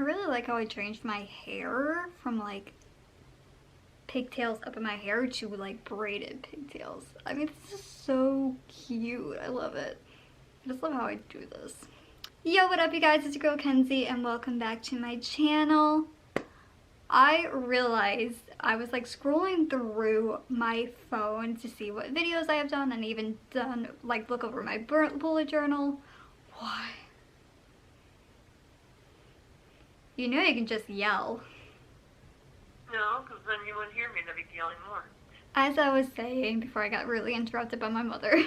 really like how I changed my hair from like pigtails up in my hair to like braided pigtails. I mean, this is so cute. I love it. I just love how I do this. Yo, what up you guys? It's your girl Kenzie and welcome back to my channel. I realized I was like scrolling through my phone to see what videos I have done and even done like look over my bullet journal. Why? You know you can just yell. No, because then you wouldn't hear me and I'd be yelling more. As I was saying before I got really interrupted by my mother,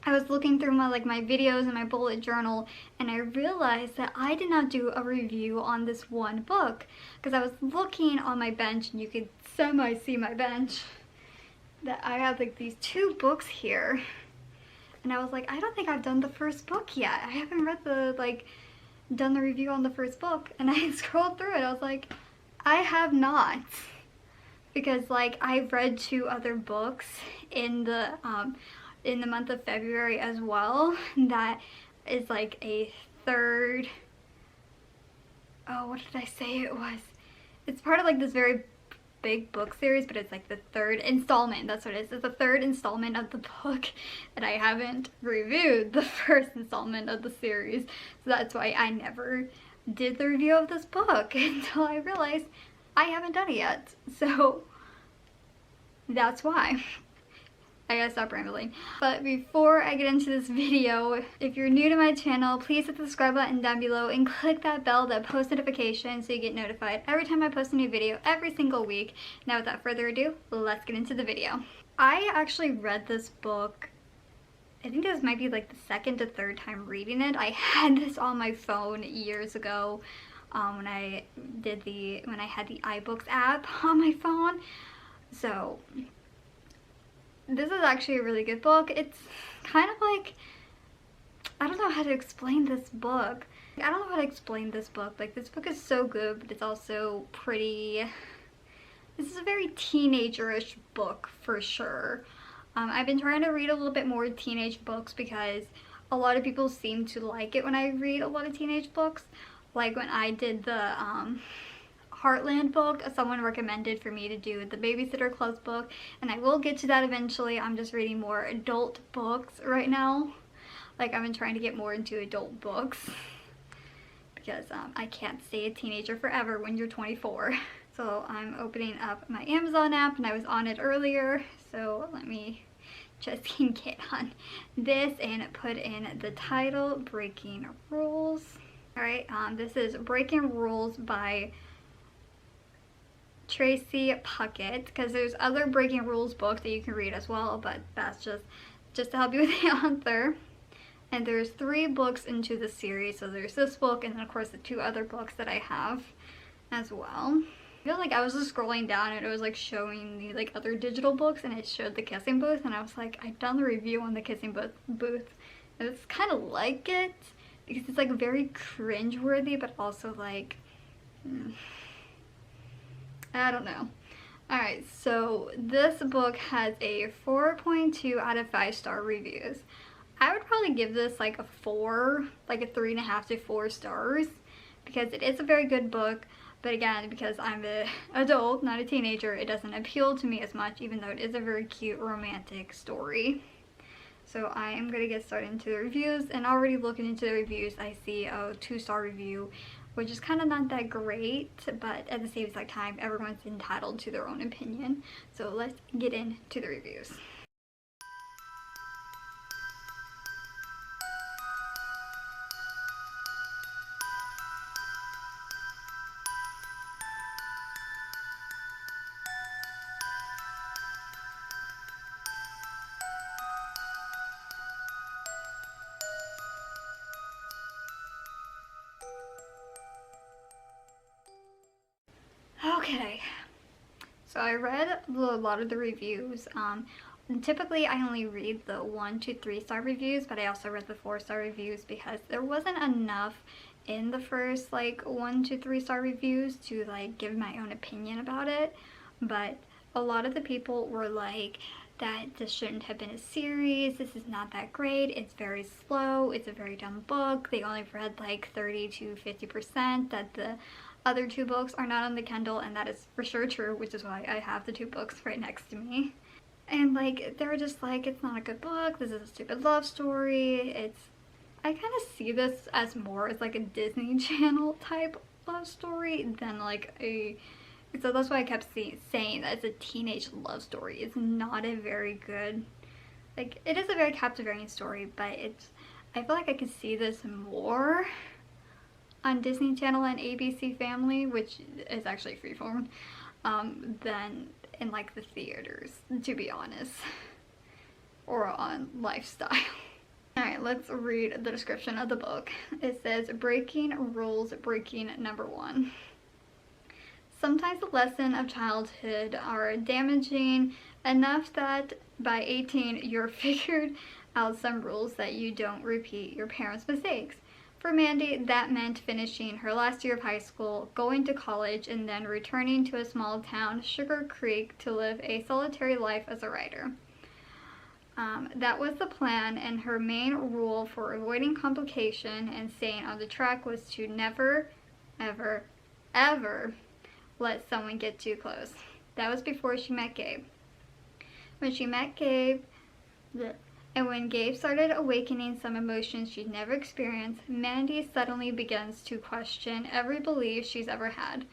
I was looking through my videos and my bullet journal and I realized that I did not do a review on this one book because I was looking on my bench and you could semi-see my bench that I have like these two books here and I was like, I don't think I've done the first book yet. I haven't read done the review on the first book, and I scrolled through it. I was like, I have not, because like I've read two other books in the month of February as well. That is like a third. Oh, what did I say it was? It's part of like this very big book series, but it's like the third installment. That's what it is. It's the third installment of the book, and I haven't reviewed the first installment of the series, so that's why I never did the review of this book until I realized I haven't done it yet. So that's why. I gotta stop rambling. But before I get into this video, if you're new to my channel, please hit the subscribe button down below and click that bell, that post notification, so you get notified every time I post a new video every single week. Now without further ado, let's get into the video. I actually read this book, I think this might be like the second to third time reading it. I had this on my phone years ago when I had the iBooks app on my phone. So this is actually a really good book. It's kind of like, I don't know how to explain this book. Like, this book is so good, but it's also pretty, this is a very teenager-ish book for sure. I've been trying to read a little bit more teenage books because a lot of people seem to like it when I read a lot of teenage books. Like when I did the Heartland book, someone recommended for me to do the Babysitter Club book, and I will get to that eventually. I'm just reading more adult books right now. Like, I've been trying to get more into adult books because I can't stay a teenager forever when you're 24. So I'm opening up my Amazon app, and I was on it earlier, so let me just get on this and put in the title, Breaking Rules. Alright, this is Breaking Rules by Tracy Puckett, because there's other Breaking Rules books that you can read as well, but that's just to help you with the author. And there's 3 books into the series, so there's this book and then of course the 2 other books that I have as well. I feel like I was just scrolling down and it was like showing the like other digital books and it showed the Kissing Booth, and I was like, I've done the review on the Kissing Booth and it's kind of like it because it's like very cringe-worthy, but also like I don't know. Alright, so this book has a 4.2 out of 5-star reviews. I would probably give this like a 4, like a 3.5 to 4 stars, because it is a very good book, but again, because I'm an adult, not a teenager, it doesn't appeal to me as much, even though it is a very cute romantic story. So I am going to get started into the reviews, and already looking into the reviews, I see a 2-star review, which is kind of not that great, but at the same time, everyone's entitled to their own opinion. So let's get into the reviews. Okay, so I read a lot of the reviews. And typically I only read the 1 to 3-star reviews, but I also read the 4-star reviews because there wasn't enough in the first like 1 to 3-star reviews to like give my own opinion about it. But a lot of the people were like, that this shouldn't have been a series, this is not that great, it's very slow, it's a very dumb book, they only read like 30 to 50%, that the other 2 books are not on the Kindle, and that is for sure true, which is why I have the 2 books right next to me. And like, they were just like, it's not a good book, this is a stupid love story. I kind of see this as more as like a Disney Channel type love story than like so that's why I kept saying that it's a teenage love story. It's not a very good, like, it is a very captivating story, but I feel like I could see this more on Disney Channel and ABC Family, which is actually Freeform, than in like the theaters, to be honest, or on Lifestyle. Alright, let's read the description of the book. It says, breaking rules, breaking number 1. Sometimes the lessons of childhood are damaging enough that by 18 you're figured out some rules that you don't repeat your parents' mistakes. For Mandy, that meant finishing her last year of high school, going to college, and then returning to a small town, Sugar Creek, to live a solitary life as a writer. That was the plan, and her main rule for avoiding complication and staying on the track was to never, ever, ever let someone get too close. That was before she met Gabe. When she met Gabe, and when Gabe started awakening some emotions she'd never experienced, Mandy suddenly begins to question every belief she's ever had.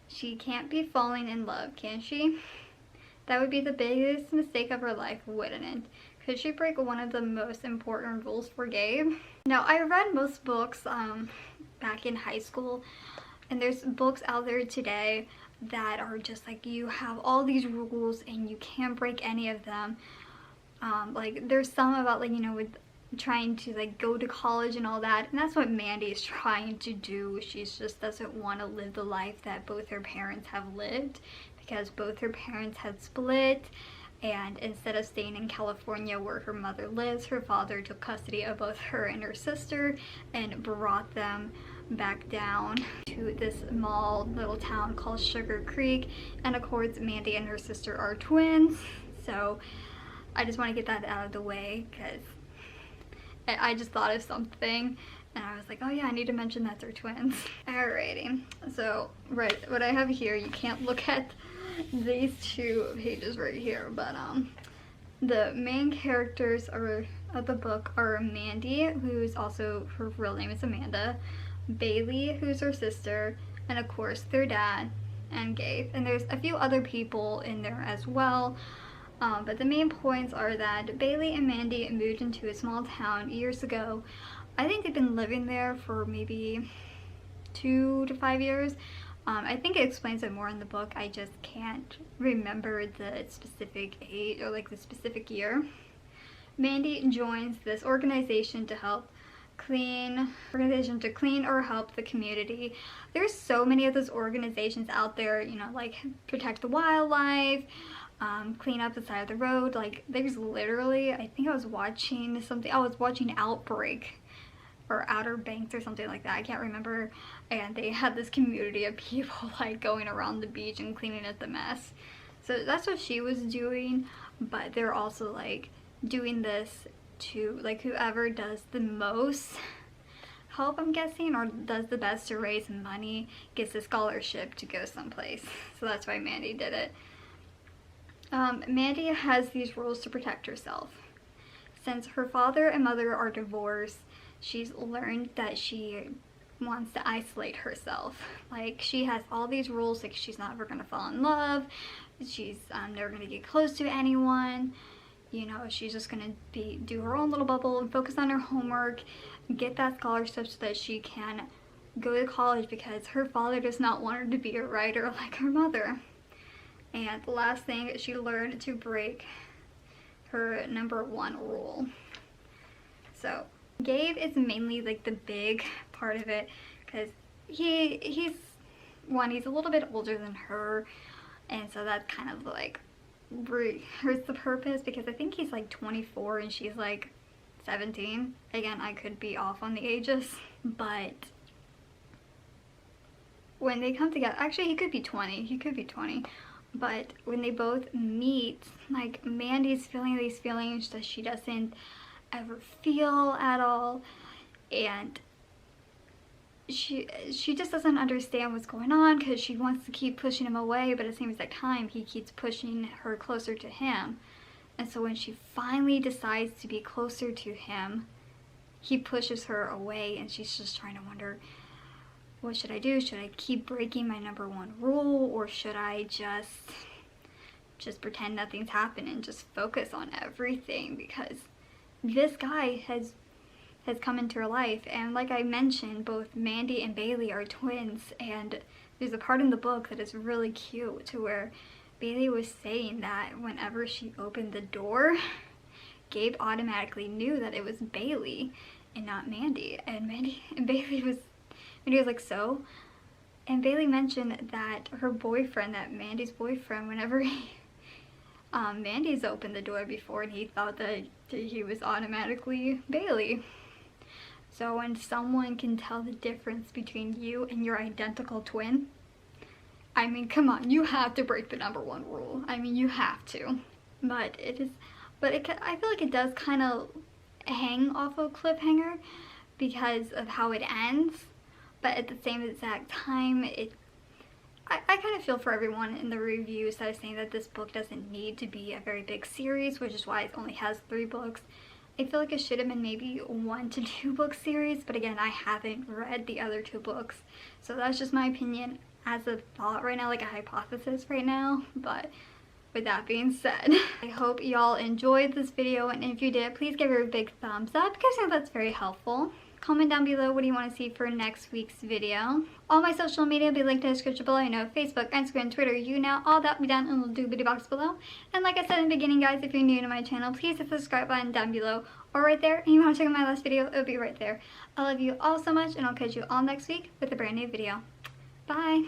She can't be falling in love, can she? That would be the biggest mistake of her life, wouldn't it? Could she break one of the most important rules for Gabe? Now, I read most books back in high school, and there's books out there today that are just like, you have all these rules and you can't break any of them. Like, there's some about, like, you know, with trying to like go to college and all that, and that's what Mandy is trying to do. She just doesn't want to live the life that both her parents have lived, because both her parents had split, and instead of staying in California where her mother lives, her father took custody of both her and her sister and brought them back down to this small little town called Sugar Creek. And of course, Mandy and her sister are twins, so I just want to get that out of the way because I just thought of something and I was like, oh yeah, I need to mention that they're twins. Alrighty, so right, what I have here, you can't look at these 2 pages right here, but the main characters of the book are Mandy, who's also, her real name is Amanda, Bailey, who's her sister, and of course their dad, and Gabe. And there's a few other people in there as well, but the main points are that Bailey and Mandy moved into a small town years ago. I think they've been living there for maybe 2 to 5 years. I think it explains it more in the book. I just can't remember the specific age or like the specific year. Mandy joins this organization to clean or help the community. There's so many of those organizations out there, you know, like protect the wildlife, clean up the side of the road. Like, there's literally, I think I was watching Outbreak or Outer Banks or something like that, I can't remember, and they had this community of people like going around the beach and cleaning up the mess. So that's what she was doing, but they're also like doing this to like whoever does the most help, I'm guessing, or does the best to raise money gets a scholarship to go someplace. So that's why Mandy did it. Mandy has these rules to protect herself. Since her father and mother are divorced, she's learned that she wants to isolate herself. Like, she has all these rules, like she's not ever gonna fall in love, she's never gonna get close to anyone, you know, she's just gonna do her own little bubble and focus on her homework, get that scholarship so that she can go to college, because her father does not want her to be a writer like her mother. And the last thing, she learned to break her number 1 rule. So Gabe is mainly like the big part of it, because he's a little bit older than her, and so that kind of like hurts the purpose, because I think he's like 24 and she's like 17. Again, I could be off on the ages, but when they come together, actually he could be 20, But when they both meet, like, Mandy's feeling these feelings that she doesn't ever feel at all, and she just doesn't understand what's going on because she wants to keep pushing him away, but at the same exact time he keeps pushing her closer to him. And so when she finally decides to be closer to him, he pushes her away, and she's just trying to wonder, what should I do? Should I keep breaking my number one rule, or should I just pretend nothing's happened and just focus on everything? Because this guy has come into her life, and like I mentioned, both Mandy and Bailey are twins, and there's a part in the book that is really cute to where Bailey was saying that whenever she opened the door, Gabe automatically knew that it was Bailey and not Mandy. And Mandy was like, so? And Bailey mentioned that her boyfriend, that Mandy's boyfriend, whenever Mandy's opened the door before, and he thought that he was automatically Bailey. So when someone can tell the difference between you and your identical twin, I mean, come on, you have to break the number one rule. I mean, you have to. But I feel like it does kind of hang off a cliffhanger because of how it ends. But at the same exact time, I kind of feel for everyone in the reviews that are saying that this book doesn't need to be a very big series, which is why it only has 3 books. I feel like it should have been maybe 1 to 2 book series, but again, I haven't read the other 2 books. So that's just my opinion as a thought right now, like a hypothesis right now. But with that being said, I hope y'all enjoyed this video, and if you did, please give it a big thumbs up because I know that's very helpful. Comment down below what do you want to see for next week's video. All my social media will be linked in the description below. Facebook, Instagram, Twitter, all that will be down in the doobly box below. And like I said in the beginning, guys, if you're new to my channel, please hit the subscribe button down below or right there. And you want to check out my last video, it'll be right there. I love you all so much, and I'll catch you all next week with a brand new video. Bye!